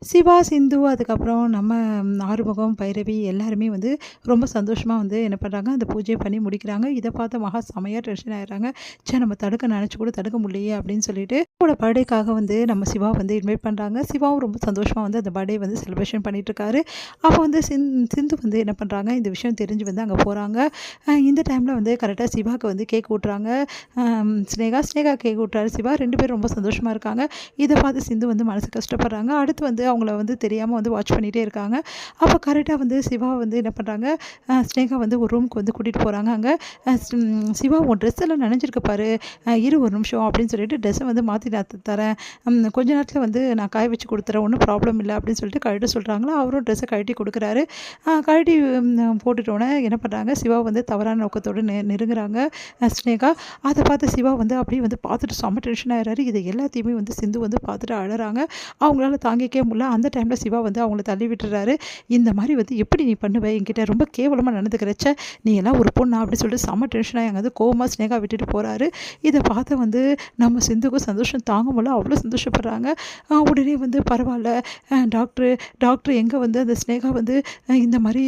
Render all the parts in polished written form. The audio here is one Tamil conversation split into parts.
சிவா, சிந்து அதுக்கப்புறம் நம்ம ஆறுமுகம், பைரவி எல்லாருமே வந்து ரொம்ப சந்தோஷமா வந்து என்ன பண்றாங்க, அந்த பூஜைய பண்ணி முடிக்கிறாங்க. இத பார்த்த மகா செமையா டென்ஷன் ஆயிடுறாங்க. ச்சே! நம்ம தடுக்க நெனச்சு கூட தடுக்க முடியலையே அப்படின்னு சொல்லிட்டு, அவரோட பர்த்டேக்காக வந்து நம்ம சிவா வந்து இன்வைட் பண்றாங்க. சிவாவும் ரொம்ப சந்தோஷமா வந்து அந்த பர்த்டே வந்து செலிப்ரேஷன் பண்ணிட்டுருக்காரு. அப்போ வந்து சிந்து வந்து என்ன பண்றாங்க, இந்த விஷயம் தெரிஞ்சு வந்து அங்க போறாங்க. இந்த டைம்ல வந்து கரெக்ட்டா சிவாக்கு வந்து கேக் ஊட்டுறாங்க. ஸ்னேகா கேக் ஊட்டுறாரு சிவா. 2 பேரும் ரொம்ப சந்தோஷமா இருக்காங்க. இத பார்த்து சிந்து வந்து மனசு கஷ்டப்படுறாங்க. அடுத்து வந்து அவங்கள வந்து தெரியாம வந்து வாட்ச் பண்ணிட்டே இருக்காங்க. அப்போ கரெக்ட்டா வந்து சிவா வந்து என்ன பண்றாங்க, ஸ்னேகா வந்து ஒரு ரூமுக்கு வந்து கூட்டிட்டு போறாங்க. அங்க சிவா உன் ட்ரெஸ் எல்லாம் நனைஞ்சிருக்கு பாரு, இரு ஒரு நிமிஷம் அப்படின்னு சொல்லிட்டு ட்ரெஸ்ஸை வந்து மாத்தி நான் தரேன். கொஞ்ச நேரத்துல வந்து நான் காய வச்சு குடுத்துறேன். ஒண்ணும் ப்ராப்ளம் இல்ல அப்படின்னு சொல்லிட்டு கழட்ட சொல்றாங்களா, அவரும் ட்ரெஸ்ஸ கழட்டி குடுக்குறாரு. கழட்டி போட்டுட்டோனே என்ன பண்றாங்க, சிவா வந்து தவறான நோக்கத்தோட நெருங்குறாங்க ஸ்னேகா. அத பார்த்து சிவா வந்து அப்படியே வந்து பார்த்துட்டு செம்ம டென்ஷன் ஆயிடுறாரு. இத எல்லாத்தையுமே வந்து சிந்து வந்து பார்த்துட்டு அழறாங்க. அவங்களால தாங்கிக்கவே முடியல. அந்த டைம்ல சிவா வந்து அவங்கள தள்ளி விட்டுறாரு. இந்த மாரி வந்து எப்படி நீ பண்ணுவ? என்கிட்ட ரொம்ப கேவலமா நடந்துக்கிற. ச்சே! நீ எல்லாம் ஒரு பொண்ணா? அப்படின்னு சொல்லிட்டு செம்ம டென்ஷன் ஆகி அங்க வந்து கோவமா ஸ்னேகா விட்டுட்டு போறாரு. இத பார்த்து வந்து நம்ம சிந்துக்கும் சந்தோஷம் தாங்க முடியல. அவ்வளோ சந்தோஷப்படுறாங்க. உடனே வந்து பரவால்ல டாக்டர் டாக்டர் எங்க வந்து அந்த ஸ்னேகா வந்து இந்த மாரி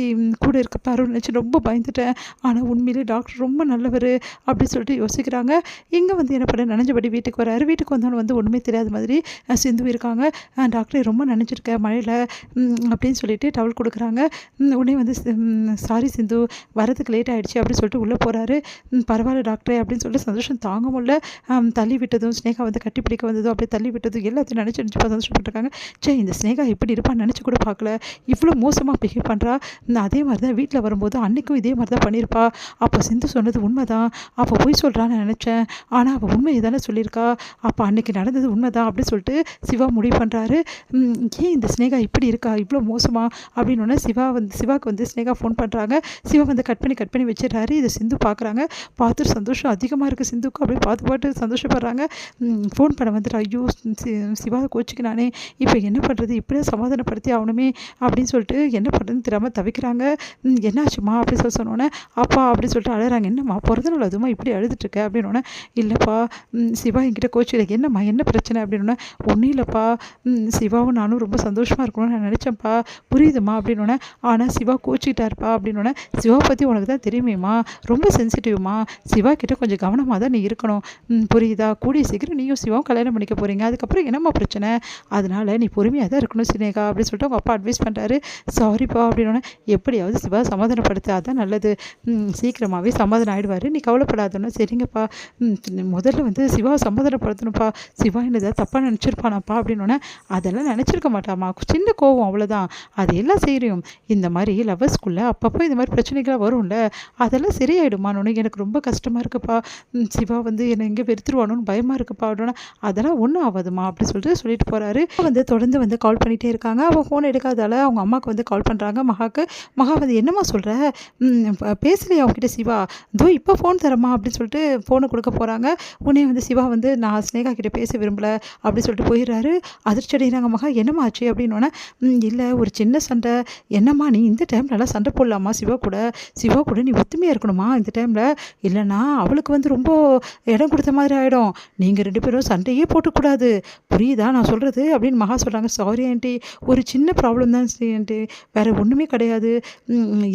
கூட இருக்க பாருன்னு நினச்சு ரொம்ப பயந்துட்டேன். ஆனா உண்மையிலே டாக்டர் ரொம்ப நல்லவரு அப்படின்னு சொல்லிட்டு யோசிக்கிறாங்க. இங்க வந்து என்ன பண்ண நனைஞ்சபடி வீட்டுக்கு வராரு. வீட்டுக்கு வந்தோனே வந்து ஒண்ணுமே தெரியாத மாதிரி சிந்து இருக்காங்க. டாக்டர் ரொம்ப நனைஞ்சிருக்கேன் மழையில அப்படின்னு சொல்லிட்டு டவல் குடுக்குறாங்க. உடனே வந்து சாரி சிந்து வரதுக்கு லேட் ஆயிடுச்சு அப்படின்னு சொல்லிட்டு உள்ள போறாரு. பரவாயில்ல டாக்டரே அப்படின்னு சொல்லிட்டு சந்தோஷம் தாங்க முடியல. தள்ளி விட்டதும் ஸ்னேகா வந்து கட்டி பிடிக்க வந்ததும் அப்படியே தள்ளி விட்டதும் எல்லாத்தையும் நினச்சு நினச்சு சந்தோஷப்பட்டுருக்காங்க. ச்சே! இந்த ஸ்னேகா இப்படி இருப்பான்னு நினச்சி கூட பார்க்கல. இவ்வளோ மோசமாக பிஹேவ் பண்ணுறா. அதே மாதிரி தான் வீட்டில் வரும்போது அன்னைக்கும் இதே மாதிரி தான் பண்ணியிருப்பா. அப்போ சிந்து சொன்னது உண்மைதான். அப்போ பொய் சொல்கிறான்னு நினச்சேன். ஆனால் அவள் உண்மையை தானே சொல்லியிருக்கா. அப்போ அன்னைக்கு நடந்தது உண்மைதான் அப்படின்னு சொல்லிட்டு சிவா முடிவு பண்ணுறாரு. ஏன் இந்த ஸ்னேகா இப்படி இருக்கா? இவ்வளோ மோசமா? அப்படின்னோனே சிவாக்கு வந்து ஸ்னேகா ஃபோன் பண்ணுறாங்க. சிவா வந்து கட் பண்ணி வச்சிடுறாரு. இதை சிந்து பார்க்குறாங்க. பார்த்துட்டு சந்தோஷம் அதிகமாக இருக்குது சிந்துக்கு. அப்படியே பார்த்து சந்தோஷப்படுறாங்க. ஃபோன் பண்ண வந்துட்டு ஐயோ! சிவா கோச்சிக்கினானே, இப்போ என்ன பண்ணுறது? இப்படியே சமாதானப்படுத்தி ஆகணுமே அப்படின்னு சொல்லிட்டு என்ன பண்ணுறதுன்னு தெரியாமல் தவிக்கிறாங்க. என்னாச்சும்மா அப்படின்னு சொன்னோன்னே, அப்பா அப்படின்னு சொல்லிட்டு அழுறாங்க. என்னம்மா பிறந்த நாள் அதுவுமா இப்படி அழுதுட்டுருக்க அப்படின்னோடனே, இல்லைப்பா சிவா என்கிட்ட கோச்சிக்கல. என்னம்மா என்ன பிரச்சனை அப்படின்னோடனே, ஒன்றும் இல்லைப்பா சிவாவும் நானும் ரொம்ப சந்தோஷமாக இருக்கணும்னு நான் நினச்சேன்ப்பா, புரியுதுமா அப்படின்னோடனே, ஆனால் சிவா கோச்சிக்கிட்டாருப்பா அப்படின்னோடனே, சிவா பற்றி உனக்கு தான் தெரியுமேம்மா, ரொம்ப சென்சிட்டிவ்மா, சிவா கிட்ட கொஞ்சம் கவனமாக தான் நீ இருக்கணும். புரியுதா? கூடிய சீக்கிரம் நீயும் சிவாவும் கல்யாணம் பண்ணிக்க போகிறீங்க. அதுக்கப்புறம் என்னம்மா பிரச்சனை? அதனால நீ பொறுமையாக தான் இருக்கணும் சினேகா அப்படின்னு சொல்லிட்டு அவங்க அப்பா அட்வைஸ் பண்ணுறாரு. சாரிப்பா அப்படின்னோடனே, எப்படியாவது சிவா சமாதானப்படுத்த அதான் நல்லது. சீக்கிரமாகவே சமாதானம் ஆகிடுவார், நீ கவலைப்படாதோன்னு. சரிங்கப்பா, முதல்ல வந்து சிவாவை சமாதானப்படுத்தணும்ப்பா. சிவா என்ன ஏதாவது தப்பாக நினச்சிருப்பானாப்பா அப்படின்னோடனே, அதெல்லாம் நினச்சிருக்க மாட்டாம்மா, சின்ன கோவம் அவ்வளோதான், அது எல்லாம் சரியும். இந்த மாதிரி லவ்வர்ஸ்குள்ள அப்பப்போ இந்த மாதிரி பிரச்சனைகள் வரும்ல, அதெல்லாம் சரியாயிடுமான்னு. எனக்கு ரொம்ப கஷ்டமாக இருக்குப்பா. சிவா வந்து என்னை எங்கே வெறுத்துருவானோன்னு பயமாக இருக்குப்பா அப்படின்னா, அதெல்லாம் ஒன்றும் ஆகாதுமா அப்படி சொல்லிட்டு போகிறாரு. வந்து தொடர்ந்து வந்து கால் பண்ணிகிட்டே இருக்காங்க. அவள் ஃபோன் எடுக்காதால அவங்க அம்மாவுக்கு வந்து கால் பண்ணுறாங்க மகாக்கு. மகா வந்து என்னம்மா சொல்கிற, பேசலையா அவங்ககிட்ட சிவா? இதோ இப்போ ஃபோன் தரமா அப்படின்னு சொல்லிட்டு ஃபோனை கொடுக்க போகிறாங்க. உடனே வந்து சிவா வந்து நான் ஸ்னேகா கிட்ட பேச விரும்பல அப்படின்னு சொல்லிட்டு போயிடுறாரு. அதிர்ச்சி அடைகிறாங்க மகா. என்னம்மா ஆச்சு அப்படின்னோடனே, இல்லை ஒரு சின்ன சண்டை. என்னம்மா நீ இந்த டைம்லலாம் சண்டை போடலாமா சிவா கூட நீ ஒத்துமையாக இருக்கணுமா இந்த டைமில், இல்லைனா அவளுக்கு வந்து ரொம்ப இடம் கொடுத்த மாதிரி ஆகிடும். நீங்கள் 2 பேரும் சண்டையே போட்டுக்கூடாது, புரியுதா நான் சொல்கிறது அப்படின்னு மகா சொல்கிறாங்க. சாரி ஆண்டி, ஒரு சின்ன ப்ராப்ளம் தான் ஆண்டி, வேறு ஒன்றுமே கிடையாது.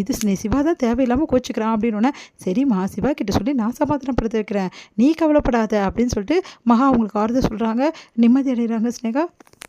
இது சிவா தான் தேவையில்லாமல் கோச்சிக்கிறான் அப்படின்னோடனே, சரிம்மா சிவா கிட்ட சொல்லி நான் சமாதானப்படுத்த வைக்கிறேன், நீ கவலைப்படாத அப்படின்னு சொல்லிட்டு மகா அவங்களுக்கு ஆறுதல் சொல்கிறாங்க. நிம்மதி அடைகிறாங்க ஸ்னேகா.